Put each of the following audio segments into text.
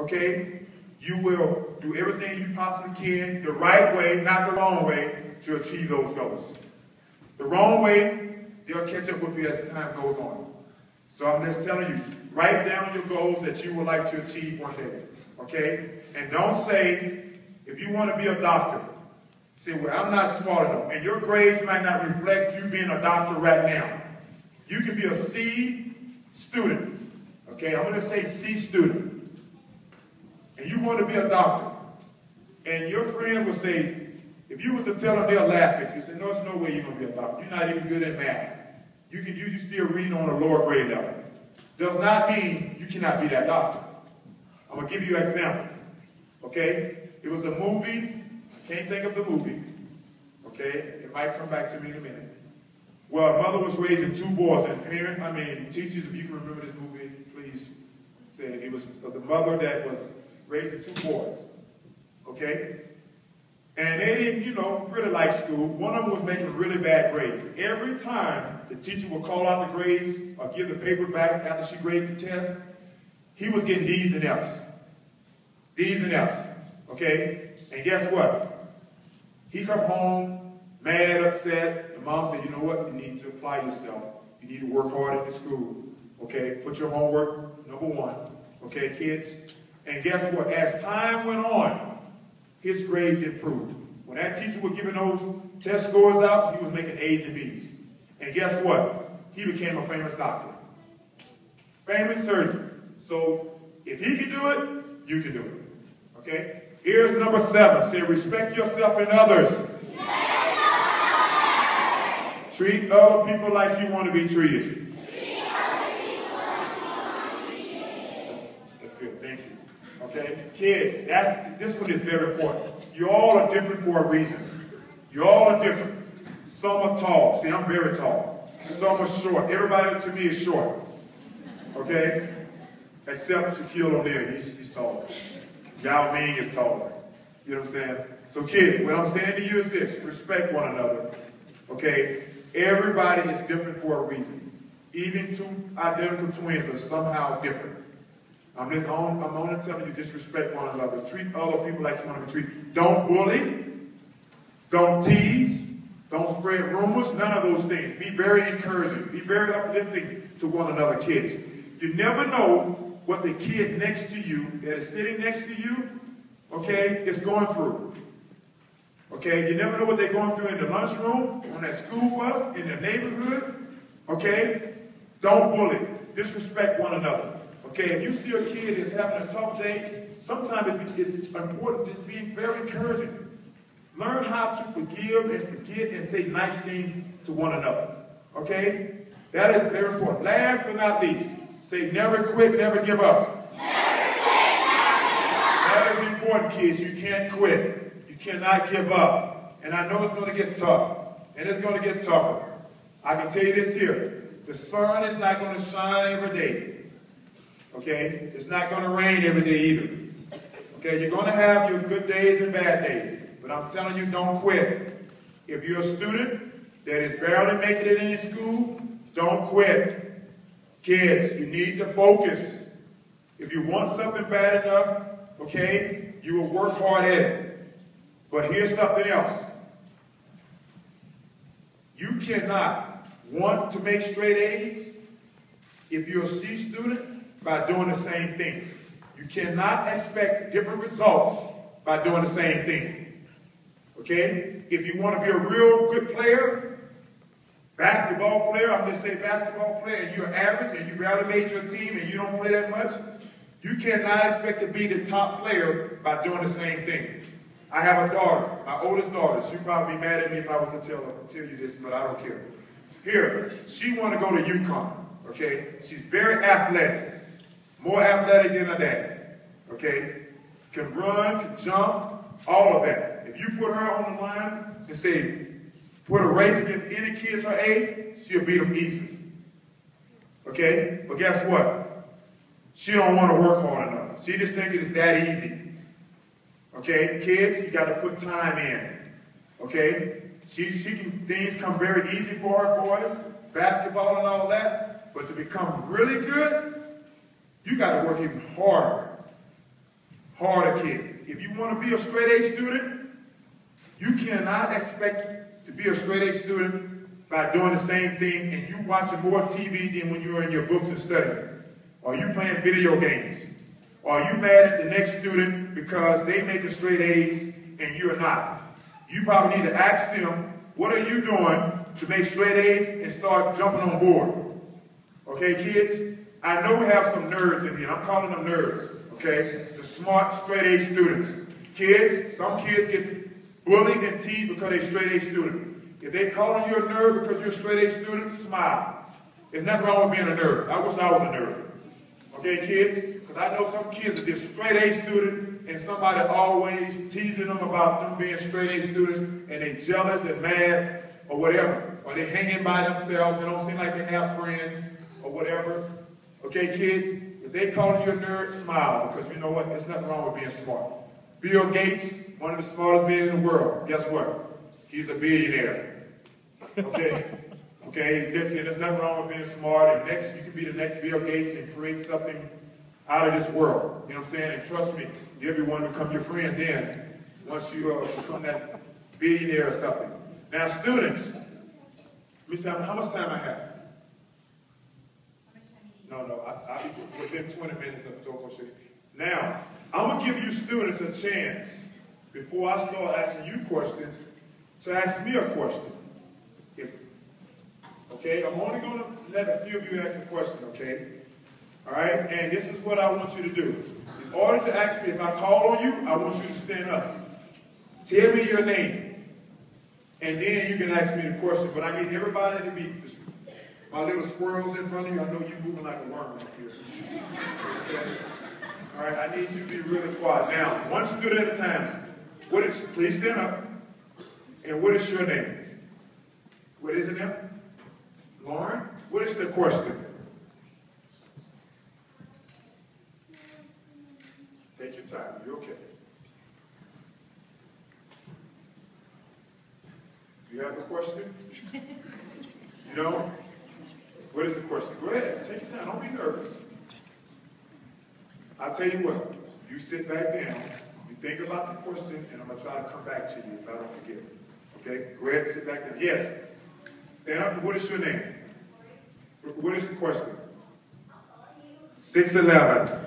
okay, you will do everything you possibly can the right way, not the wrong way, to achieve those goals. The wrong way, they'll catch up with you as time goes on. So I'm just telling you, write down your goals that you would like to achieve one day, okay? And don't say, if you want to be a doctor, say, well, I'm not smart enough. And your grades might not reflect you being a doctor right now. You can be a C student, okay? I'm going to say C student. And you want to be a doctor. And your friends will say, if you was to tell them, they'll laugh at you. Say, no, there's no way you're going to be a doctor. You're not even good at math. You still reading on a lower grade level. Does not mean you cannot be that doctor. I'm going to give you an example. Okay? It was a movie. I can't think of the movie. Okay? It might come back to me in a minute. Well, a mother was raising two boys, and teachers, if you can remember this movie, please say it. It was a mother that was raising two boys. Okay? And they didn't, really like school. One of them was making really bad grades. Every time the teacher would call out the grades or give the paper back after she graded the test, he was getting D's and F's. D's and F's. Okay? And guess what? He come home mad, upset. The mom said, you know what? You need to apply yourself. You need to work hard at the school. Okay? Put your homework, number one. Okay, kids? And guess what? As time went on, his grades improved. When that teacher was giving those test scores out, he was making A's and B's. And guess what? He became a famous doctor. Famous surgeon. So if he can do it, you can do it. Okay? Here's number 7. Say, respect yourself and others. Treat other people like you want to be treated. That's good. Thank you. Okay? Kids, this one is very important. You all are different for a reason. You all are different. Some are tall. See, I'm very tall. Some are short. Everybody to me is short. Okay? Except Shaquille O'Neal. He's taller. Yao Ming is taller. You know what I'm saying? So kids, what I'm saying to you is this. Respect one another. Okay? Everybody is different for a reason. Even two identical twins are somehow different. I'm only telling you, disrespect one another. Treat other people like you want to be treated. Don't bully. Don't tease. Don't spread rumors. None of those things. Be very encouraging. Be very uplifting to one another, kids. You never know what the kid next to you, that is sitting next to you, okay, is going through. Okay? You never know what they're going through in the lunchroom, on that school bus, in the neighborhood. Okay? Don't bully. Disrespect one another. Okay, if you see a kid that's having a tough day, sometimes it's important just being very encouraging. Learn how to forgive and forget and say nice things to one another. Okay? That is very important. Last but not least, say never quit, never give up. Never quit, never give up. That is important, kids. You can't quit. You cannot give up. And I know it's going to get tough. And it's going to get tougher. I can tell you this here. The sun is not going to shine every day. Okay? It's not going to rain every day either. Okay? You're going to have your good days and bad days. But I'm telling you, don't quit. If you're a student that is barely making it in school, don't quit. Kids, you need to focus. If you want something bad enough, okay, you will work hard at it. But here's something else. You cannot want to make straight A's if you're a C student by doing the same thing. You cannot expect different results by doing the same thing. Okay? If you want to be a real good player, basketball player, I'm just saying basketball player, and you're average and you barely made your team and you don't play that much, you cannot expect to be the top player by doing the same thing. I have a daughter, my oldest daughter. She'd probably be mad at me if I was to tell you this, but I don't care. Here, she want to go to UConn. Okay? She's very athletic. More athletic than her dad. Okay? Can run, can jump, all of that. If you put her on the line and say, put a race against any kids her age, she'll beat them easily. Okay? But guess what? She don't want to work hard enough. She just thinks it's that easy. Okay? Kids, you got to put time in. Okay? Things come very easy for her, boys, basketball and all that. But to become really good, you got to work even harder. harder kids. If you want to be a straight A student, you cannot expect to be a straight A student by doing the same thing and you watching more TV than when you're in your books and studying. Or you playing video games. Or you mad at the next student because they making straight A's and you're not. You probably need to ask them, what are you doing to make straight A's and start jumping on board? Okay, kids? I know we have some nerds in here. I'm calling them nerds. Okay? The smart straight A students. Kids, some kids get bullied and teased because they're straight A student. If they calling you a nerd because you're a straight A student, smile. There's nothing wrong with being a nerd. I wish I was a nerd. Okay, kids? Because I know some kids are just straight A student and somebody always teasing them about them being straight A student and they jealous and mad or whatever. Or they hanging by themselves and don't seem like they have friends or whatever. Okay, kids? If they calling you a nerd, smile, because you know what? There's nothing wrong with being smart. Bill Gates, one of the smartest men in the world, guess what? He's a billionaire. Okay? Okay, listen, there's nothing wrong with being smart, and next, you can be the next Bill Gates and create something out of this world. You know what I'm saying? And trust me, everyone will become your friend then, once you become that billionaire or something. Now, students, let me see how much time I have. No, I'll be within 20 minutes of the talk show. Now, I'm going to give you students a chance, before I start asking you questions, to ask me a question. Okay, I'm only going to let a few of you ask a question, okay? All right, and this is what I want you to do. In order to ask me, if I call on you, I want you to stand up. Tell me your name, and then you can ask me the question, but I need everybody to be... My little squirrels in front of you, I know you're moving like a worm up here. Okay? All right, I need you to be really quiet. Now, one student at a time. Please stand up. And what is your name? What is it now? Lauren? What is the question? Take your time. You're okay. You have a question? You know? What is the question? Go ahead. Take your time. Don't be nervous. I'll tell you what. You sit back down. You think about the question, and I'm going to try to come back to you if I don't forget. Okay? Go ahead and sit back down. Yes. Stand up. What is your name? What is the question? 6'11".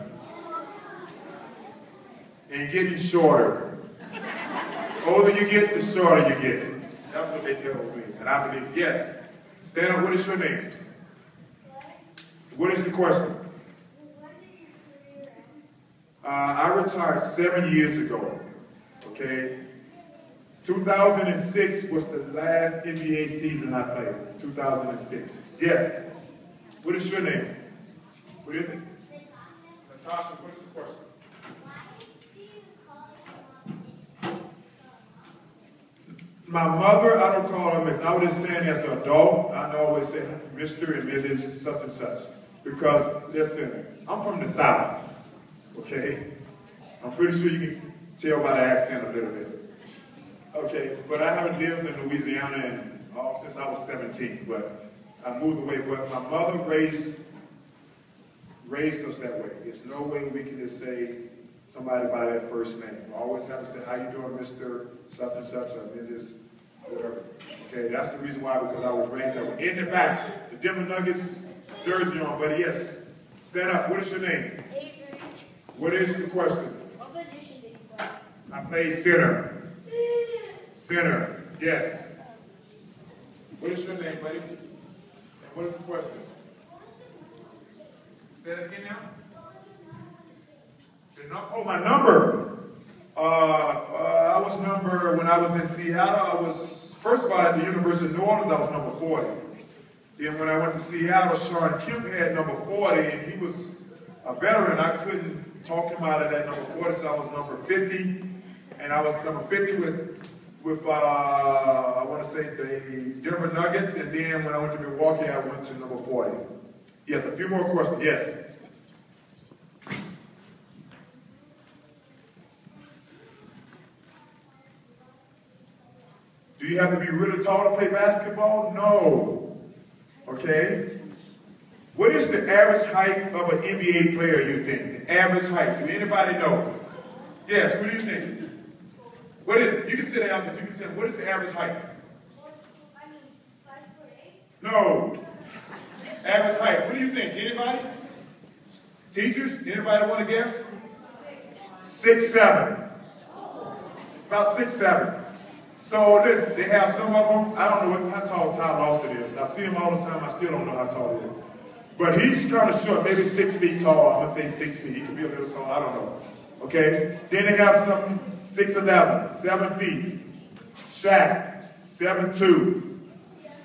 And getting shorter. The older you get, the shorter you get. That's what they tell me. And I believe, yes. Stand up. What is your name? What is the question? I retired 7 years ago, okay? 2006 was the last NBA season I played, 2006. Yes. What is your name? What is it? Natasha, what is the question? My mother, I don't call her Miss. I was just saying as an adult, I always say Mr. and Mrs. such and such. Because, listen, I'm from the South, okay? I'm pretty sure you can tell by the accent a little bit. Okay, but I haven't lived in Louisiana since I was 17, but I moved away. But my mother raised us that way. There's no way we can just say somebody by their first name. I always have to say, how you doing, Mr. such and such, or Mrs. whatever. Okay, that's the reason why, because I was raised that way. In the back, the Denver Nuggets jersey on, but yes. Stand up. What is your name? Avery. What is the question? What position did you play? I play center. Center. Yes. What is your name, buddy? And what is the question? Say that again now. Oh, my number. I was when I was in Seattle, first of all, at the University of New Orleans, I was number 40. Then when I went to Seattle, Sean Kemp had number 40, and he was a veteran. I couldn't talk him out of that number 40, so I was number 50. And I was number 50 with I want to say the Denver Nuggets, and then when I went to Milwaukee, I went to number 40. Yes, a few more questions. Yes. Do you have to be really tall to play basketball? No. Okay. What is the average height of an NBA player, you think? The average height. Do anybody know? Yes, what do you think? What is it? You can sit down, but you can tell me, what is the average height? I mean, 5'8". No. Average height. What do you think? Anybody? Teachers? Anybody want to guess? 6'7". About 6'7". So listen, they have some of them. I don't know how tall Ty Lawson is. I see him all the time. I still don't know how tall he is. But he's kind of short, maybe 6 feet tall. I'm going to say 6 feet. He could be a little tall. I don't know. Okay? Then they have some 6'11", 7 feet. Shaq, 7'2".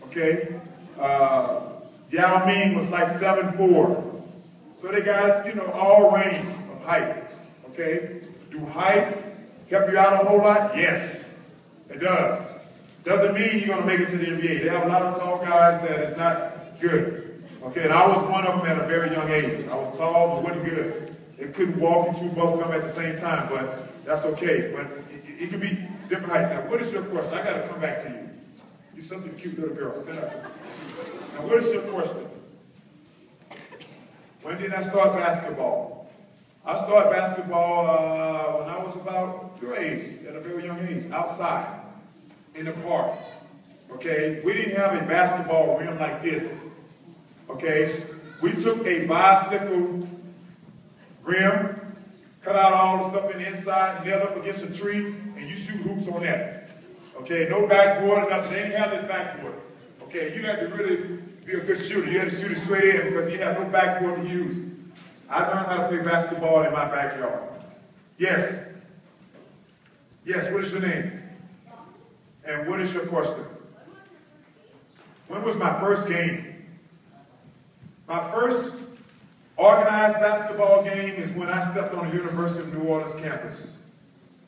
Okay? Yao Ming was like 7'4". So they got, you know, all range of height. Okay? Do height help you out a whole lot? Yes, it does. Doesn't mean you're going to make it to the NBA. They have a lot of tall guys that is not good. Okay, and I was one of them at a very young age. I was tall, but wasn't good. They couldn't walk and chew bubble gum at the same time, but that's okay. But it can be different height. Now, what is your question? I got to come back to you. You're such a cute little girl. Stand up. Now, what is your question? When did I start basketball? I started basketball when I was about your age, at a very young age, outside, in the park. Okay? We didn't have a basketball rim like this. Okay? We took a bicycle rim, cut out all the stuff in the inside, nailed up against a tree, and you shoot hoops on that. Okay? No backboard or nothing. They didn't have this backboard. Okay? You had to really be a good shooter. You had to shoot it straight in because you had no backboard to use. I learned how to play basketball in my backyard. Yes. Yes, what is your name? And what is your question? When was my first game? My first organized basketball game is when I stepped on the University of New Orleans campus.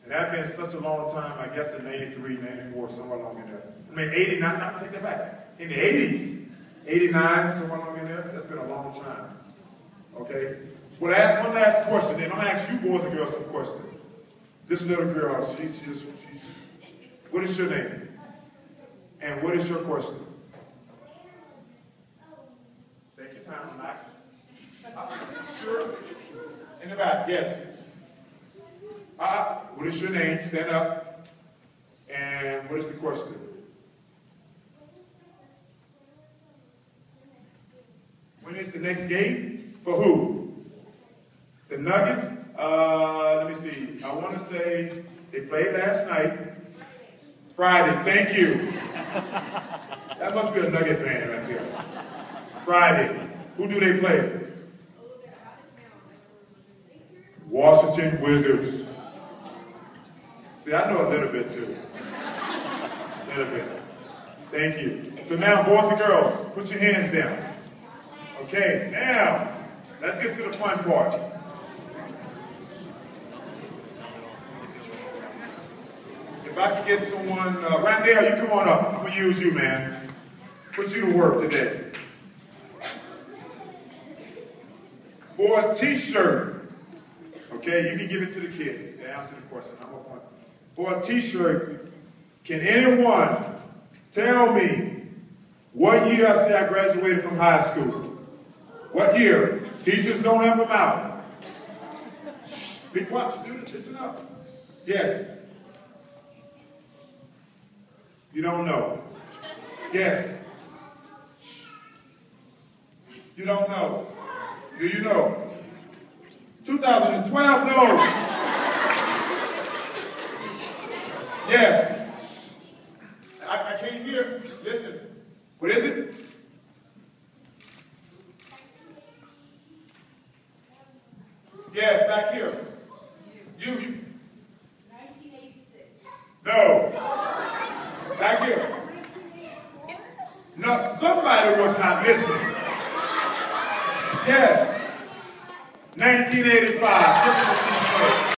And that's been such a long time, I guess in 93, 94, somewhere along in there. I mean, 89, not take that back. In the 80s, 89, somewhere along in there. That's been a long time. Okay? Well, I ask one last question, then I'm going to ask you boys and girls some questions. This little girl, she's what is your name? And what is your question? Take your time, relax. Sure. In the back, yes. What is your name? Stand up. And what is the question? When is the next game? For who? The Nuggets? Let me see. I want to say they played last night. Friday. Thank you. That must be a Nugget fan right there. Friday. Who do they play? Washington Wizards. See, I know a little bit too. A little bit. Thank you. So now, boys and girls, put your hands down. Okay, now, let's get to the fun part. If I could get someone, Randall, you come on up. I'm going to use you, man. Put you to work today. For a t-shirt, okay, you can give it to the kid to answer the question. I'm up on. For a t-shirt, can anyone tell me what year I say I graduated from high school? What year? Teachers don't help them out. Shh, be quiet, students, listen up. Yes. You don't know. Yes. Shh. You don't know. Do you know? 2012, no. Yes. I can't hear. Listen. What is it? Yes, back here. You. 1986. No. Back here. No, somebody was not listening. Yes. 1985.